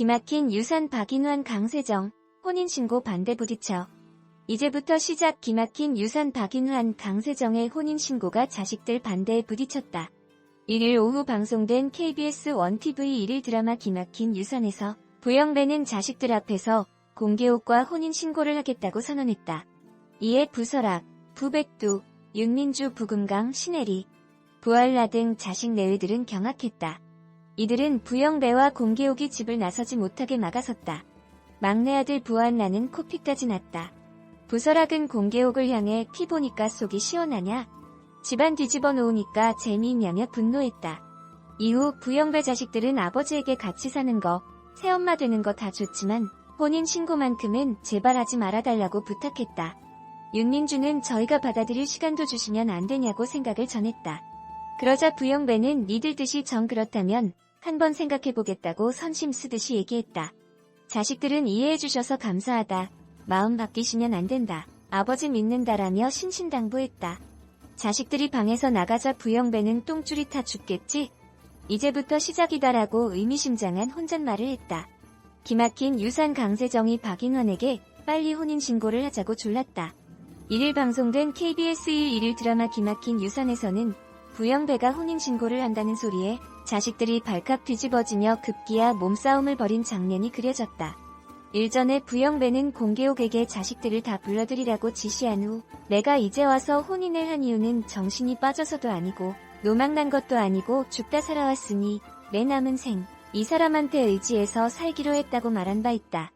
기막힌 유산 박인환 강세정, 혼인신고 반대 부딪혀. 이제부터 시작. 기막힌 유산 박인환 강세정의 혼인신고가 자식들 반대에 부딪혔다. 1일 오후 방송된 KBS 1TV 1일 드라마 기막힌 유산에서 부영배는 자식들 앞에서 공개옥과 혼인신고를 하겠다고 선언했다. 이에 부설학, 부백두, 윤민주, 부금강, 신혜리, 부알라 등 자식 내외들은 경악했다. 이들은 부영배와 공개옥이 집을 나서지 못하게 막아섰다. 막내 아들 부알라는 코피까지 났다. 부설학은 공개옥을 향해 피 보니까 속이 시원하냐? 집안 뒤집어 놓으니까 재미있냐며 분노했다. 이후 부영배 자식들은 아버지에게 같이 사는 거, 새엄마 되는 거 다 좋지만 혼인신고만큼은 제발 하지 말아달라고 부탁했다. 윤민주는 저희가 받아들일 시간도 주시면 안 되냐고 생각을 전했다. 그러자 부영배는 니들 뜻이 정 그렇다면 한번 생각해보겠다고 선심 쓰듯이 얘기했다. 자식들은 이해해주셔서 감사하다. 마음 바뀌시면 안 된다. 아버지 믿는다라며 신신당부했다. 자식들이 방에서 나가자 부영배는 똥줄이 타 죽겠지? 이제부터 시작이다라고 의미심장한 혼잣말을 했다. 기막힌 유산 강세정이 박인환에게 빨리 혼인신고를 하자고 졸랐다. 1일 방송된 KBS 1일 드라마 기막힌 유산에서는 부영배가 혼인신고를 한다는 소리에 자식들이 발칵 뒤집어지며 급기야 몸싸움을 벌인 장면이 그려졌다. 일전에 부영배는 공개옥에게 자식들을 다 불러들이라고 지시한 후 내가 이제 와서 혼인을 한 이유는 정신이 빠져서도 아니고 노망난 것도 아니고 죽다 살아왔으니 내 남은 생 이 사람한테 의지해서 살기로 했다고 말한 바 있다.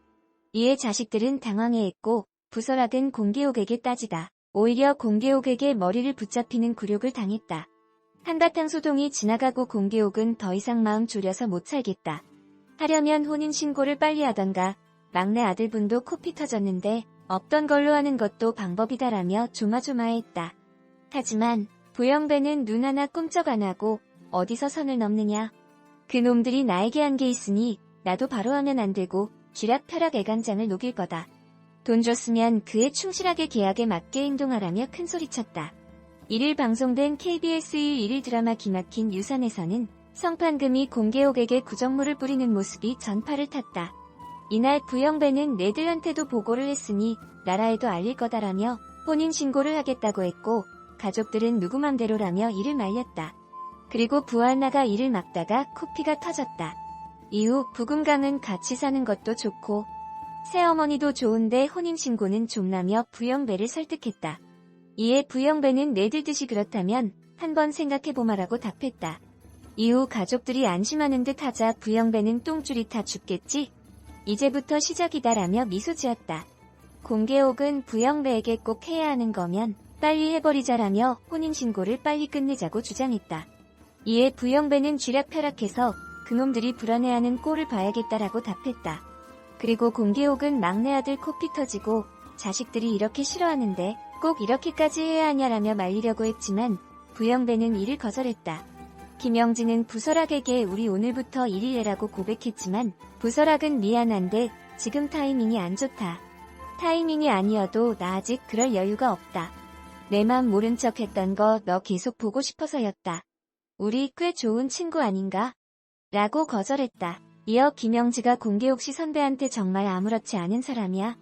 이에 자식들은 당황해했고 부설학은 공개옥에게 따지다 오히려 공개옥에게 머리를 붙잡히는 굴욕을 당했다. 한바탕 소동이 지나가고 공개옥은 더 이상 마음 졸여서 못 살겠다. 하려면 혼인신고를 빨리 하던가 막내 아들분도 코피 터졌는데 없던 걸로 하는 것도 방법이다라며 조마조마했다. 하지만 부영배는 눈 하나 꿈쩍 안 하고 어디서 선을 넘느냐. 그놈들이 나에게 한 게 있으니 나도 바로 하면 안 되고 쥐락펴락 애간장을 녹일 거다. 돈 줬으면 그에 충실하게 계약에 맞게 행동하라며 큰소리쳤다. 1일 방송된 KBS 1일 드라마 기막힌 유산에서는 성판금이 공개옥에게 구정물을 뿌리는 모습이 전파를 탔다. 이날 부영배는 내들한테도 보고를 했으니 나라에도 알릴 거다라며 혼인신고를 하겠다고 했고 가족들은 누구 맘대로라며 이를 말렸다. 그리고 부알나가 이를 막다가 코피가 터졌다. 이후 부금강은 같이 사는 것도 좋고 새어머니도 좋은데 혼인신고는 좀라며 부영배를 설득했다. 이에 부영배는 내들 뜻이 그렇다면 한번 생각해보마라고 답했다. 이후 가족들이 안심하는 듯 하자 부영배는 똥줄이 타 죽겠지? 이제부터 시작이다라며 미소 지었다. 공개옥은 부영배에게 꼭 해야 하는 거면 빨리 해버리자라며 혼인신고를 빨리 끝내자고 주장했다. 이에 부영배는 쥐락펴락해서 그놈들이 불안해하는 꼴을 봐야겠다라고 답했다. 그리고 공개옥은 막내 아들 코피 터지고 자식들이 이렇게 싫어하는데 꼭 이렇게까지 해야 하냐라며 말리려고 했지만 부영배는 이를 거절했다. 김영진은 부설학에게 우리 오늘부터 1일 내라고 고백했지만 부설학은 미안한데 지금 타이밍이 안 좋다. 타이밍이 아니어도 나 아직 그럴 여유가 없다. 내 맘 모른 척 했던 거 너 계속 보고 싶어서였다. 우리 꽤 좋은 친구 아닌가? 라고 거절했다. 이어 김영지가 공개옥 씨 선배한테 정말 아무렇지 않은 사람이야?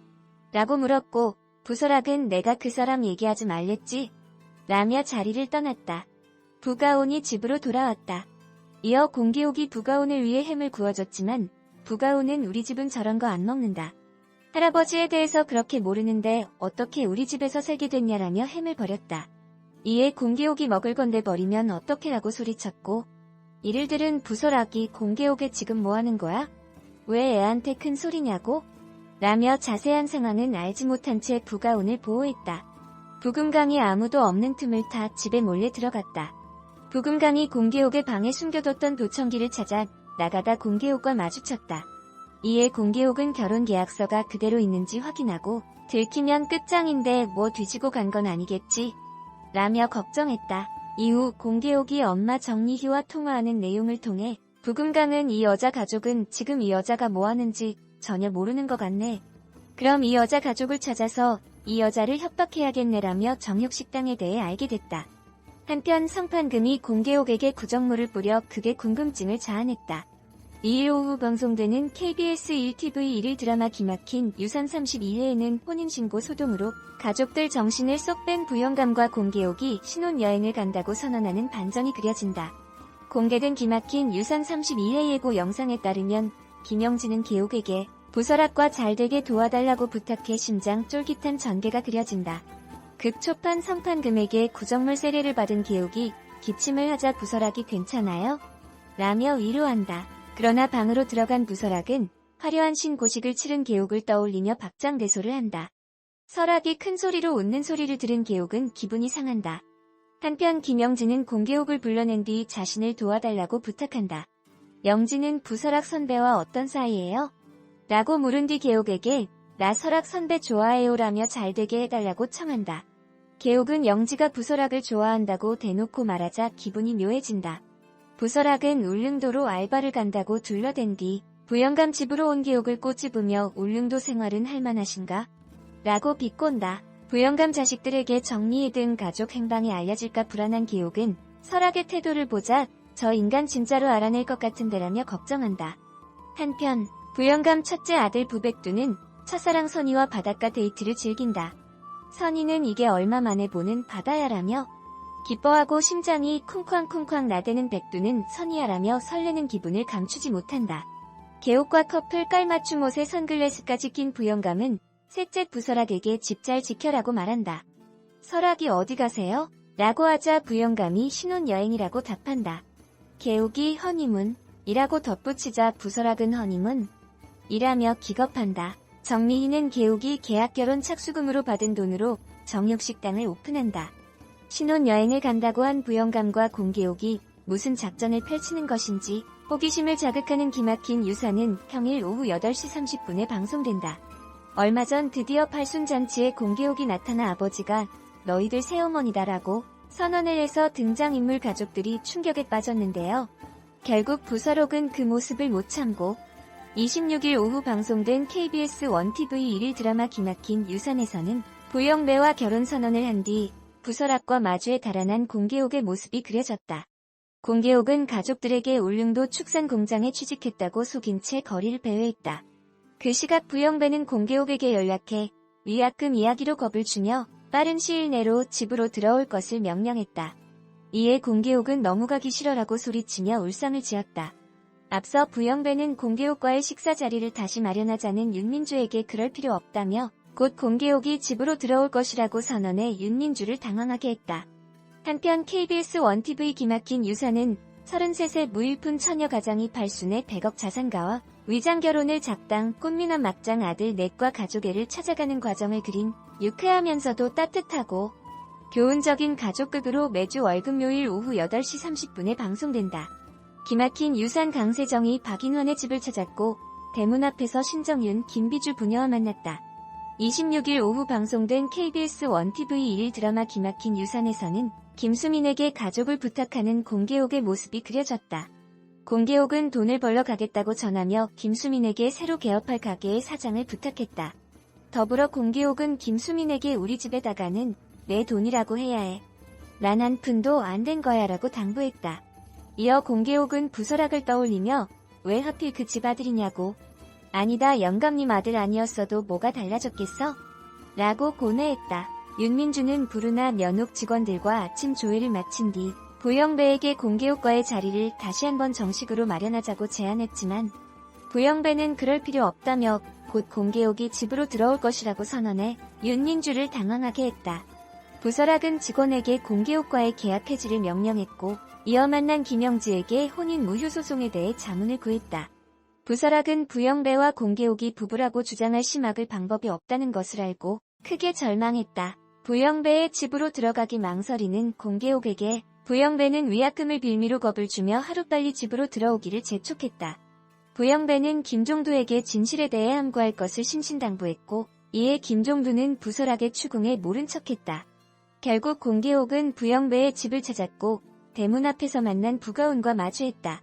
라고 물었고 부설학은 내가 그 사람 얘기하지 말랬지? 라며 자리를 떠났다. 부가온이 집으로 돌아왔다. 이어 공개옥이 부가온을 위해 햄을 구워줬지만 부가온은 우리 집은 저런 거 안 먹는다. 할아버지에 대해서 그렇게 모르는데 어떻게 우리 집에서 살게 됐냐라며 햄을 버렸다. 이에 공개옥이 먹을 건데 버리면 어떡해라고 소리쳤고 이를 들은 부설학이 공개옥에 지금 뭐하는 거야? 왜 애한테 큰 소리냐고? 라며 자세한 상황은 알지 못한 채 부가온을 보호했다. 부금강이 아무도 없는 틈을 타 집에 몰래 들어갔다. 부금강이 공개옥의 방에 숨겨뒀던 도청기를 찾아 나가다 공개옥과 마주쳤다. 이에 공개옥은 결혼계약서가 그대로 있는지 확인하고 들키면 끝장인데 뭐 뒤지고 간 건 아니겠지? 라며 걱정했다. 이후 공개옥이 엄마 정리희와 통화하는 내용을 통해 부금강은 이 여자 가족은 지금 이 여자가 뭐하는지 전혀 모르는 것 같네. 그럼 이 여자 가족을 찾아서 이 여자를 협박해야겠네라며 정육식당에 대해 알게 됐다. 한편 성판금이 공개옥에게 구정물을 뿌려 극의 궁금증을 자아냈다. 2일 오후 방송되는 KBS 1TV 1일 드라마 기막힌 유산 32회에는 혼인신고 소동으로 가족들 정신을 쏙 뺀 부영감과 공개옥이 신혼여행을 간다고 선언하는 반전이 그려진다. 공개된 기막힌 유산 32회 예고 영상에 따르면 김영진은 개옥에게 부설학과 잘되게 도와달라고 부탁해 심장 쫄깃한 전개가 그려진다. 극초판 성판금에게 구정물 세례를 받은 개옥이 기침을 하자 부설학이 괜찮아요? 라며 위로한다. 그러나 방으로 들어간 부설학은 화려한 신고식을 치른 개옥을 떠올리며 박장대소를 한다. 설학이 큰 소리로 웃는 소리를 들은 개옥은 기분이 상한다. 한편 김영진은 공개옥을 불러낸 뒤 자신을 도와달라고 부탁한다. 영진은 부설학 선배와 어떤 사이예요? 라고 물은 뒤 개옥에게 나 설학 선배 좋아해요 라며 잘되게 해달라고 청한다. 개옥은 영지가 부설학을 좋아한다고 대놓고 말하자 기분이 묘해진다. 부설학은 울릉도로 알바를 간다고 둘러댄 뒤 부영감 집으로 온 개옥을 꼬집으며 울릉도 생활은 할만하신가? 라고 비꼰다. 부영감 자식들에게 정리해둔 가족 행방이 알려질까 불안한 개옥은 설학의 태도를 보자 저 인간 진짜로 알아낼 것 같은데라며 걱정한다. 한편 부영감 첫째 아들 부백두는 첫사랑 선희와 바닷가 데이트를 즐긴다. 선희는 이게 얼마 만에 보는 바다야라며 기뻐하고 심장이 쿵쾅쿵쾅 나대는 백두는 선희야라며 설레는 기분을 감추지 못한다. 개옥과 커플 깔맞춤 옷에 선글라스까지 낀 부영감은 셋째 부설학에게 집 잘 지켜라고 말한다. 설학이 어디 가세요? 라고 하자 부영감이 신혼여행이라고 답한다. 개옥이 허니문 이라고 덧붙이자 부설학은 허니문 이라며 기겁한다. 정미희는 개옥이 계약결혼 착수금으로 받은 돈으로 정육식당을 오픈한다. 신혼여행을 간다고 한 부영감과 공개옥이 무슨 작전을 펼치는 것인지 호기심을 자극하는 기막힌 유산은 평일 오후 8시 30분에 방송된다. 얼마 전 드디어 팔순잔치에 공개옥이 나타나 아버지가 너희들 새어머니다라고 선언을 해서 등장인물 가족들이 충격에 빠졌는데요. 결국 부설옥은 그 모습을 못 참고 26일 오후 방송된 KBS 1TV 1일 드라마 기막힌 유산에서는 부영배와 결혼 선언을 한 뒤 부설학과 마주에 달아난 공개옥의 모습이 그려졌다. 공개옥은 가족들에게 울릉도 축산 공장에 취직했다고 속인 채 거리를 배회했다. 그 시각 부영배는 공개옥에게 연락해 위약금 이야기로 겁을 주며 빠른 시일 내로 집으로 들어올 것을 명령했다. 이에 공개옥은 너무 가기 싫어라고 소리치며 울상을 지었다. 앞서 부영배는 공개옥과의 식사 자리를 다시 마련하자는 윤민주에게 그럴 필요 없다며 곧 공개옥이 집으로 들어올 것이라고 선언해 윤민주를 당황하게 했다. 한편 KBS 1TV 기막힌 유산은 33세 무일푼 처녀 가장이 팔순의 100억 자산가와 위장결혼을 작당 꽃미남 막장 아들 넷과 가족애를 찾아가는 과정을 그린 유쾌하면서도 따뜻하고 교훈적인 가족극으로 매주 월금요일 오후 8시 30분에 방송된다. 기막힌 유산 강세정이 박인환의 집을 찾았고 대문 앞에서 신정윤, 김비주 부녀와 만났다. 26일 오후 방송된 KBS 1TV 1일 드라마 기막힌 유산에서는 김수민에게 가족을 부탁하는 공개옥의 모습이 그려졌다. 공개옥은 돈을 벌러 가겠다고 전하며 김수민에게 새로 개업할 가게의 사장을 부탁했다. 더불어 공개옥은 김수민에게 우리 집에다가는 내 돈이라고 해야 해. 난 한 푼도 안 된 거야 라고 당부했다. 이어 공개옥은 부설학을 떠올리며 왜 하필 그 집 아들이냐고 아니다 영감님 아들 아니었어도 뭐가 달라졌겠어? 라고 고뇌했다. 윤민주는 부르나 면옥 직원들과 아침 조회를 마친 뒤 부영배에게 공개옥과의 자리를 다시 한번 정식으로 마련하자고 제안했지만 부영배는 그럴 필요 없다며 곧 공개옥이 집으로 들어올 것이라고 선언해 윤민주를 당황하게 했다. 부설학은 직원에게 공개옥과의 계약 해지를 명령했고 이어 만난 김영지에게 혼인 무효 소송에 대해 자문을 구했다. 부설학은 부영배와 공개옥이 부부라고 주장할 심학을 방법이 없다는 것을 알고 크게 절망했다. 부영배의 집으로 들어가기 망설이는 공개옥에게 부영배는 위약금을 빌미로 겁을 주며 하루빨리 집으로 들어오기를 재촉했다. 부영배는 김종두에게 진실에 대해 함구할 것을 신신당부했고 이에 김종두는 부설학의 추궁에 모른 척했다. 결국 공개옥은 부영배의 집을 찾았고 대문 앞에서 만난 부가운과 마주했다.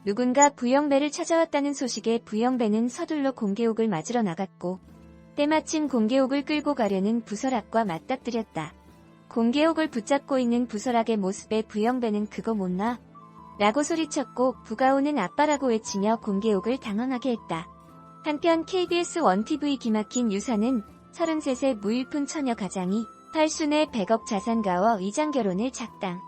누군가 부영배를 찾아왔다는 소식에 부영배는 서둘러 공개옥을 맞으러 나갔고 때마침 공개옥을 끌고 가려는 부설학과 맞닥뜨렸다. 공개옥을 붙잡고 있는 부설학의 모습에 부영배는 그거 못나? 라고 소리쳤고 부가오는 아빠라고 외치며 공개욕을 당황하게 했다. 한편 KBS 1TV 기막힌 유서는 33세 무일푼 처녀 가장이 팔순의 100억 자산가와 이장 결혼을 작당.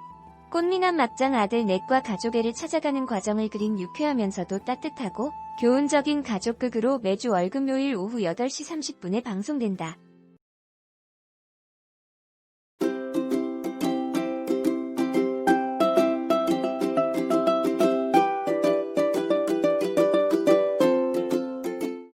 꽃미남 막장 아들 넷과 가족애를 찾아가는 과정을 그린 유쾌하면서도 따뜻하고 교훈적인 가족극으로 매주 월금요일 오후 8시 30분에 방송된다.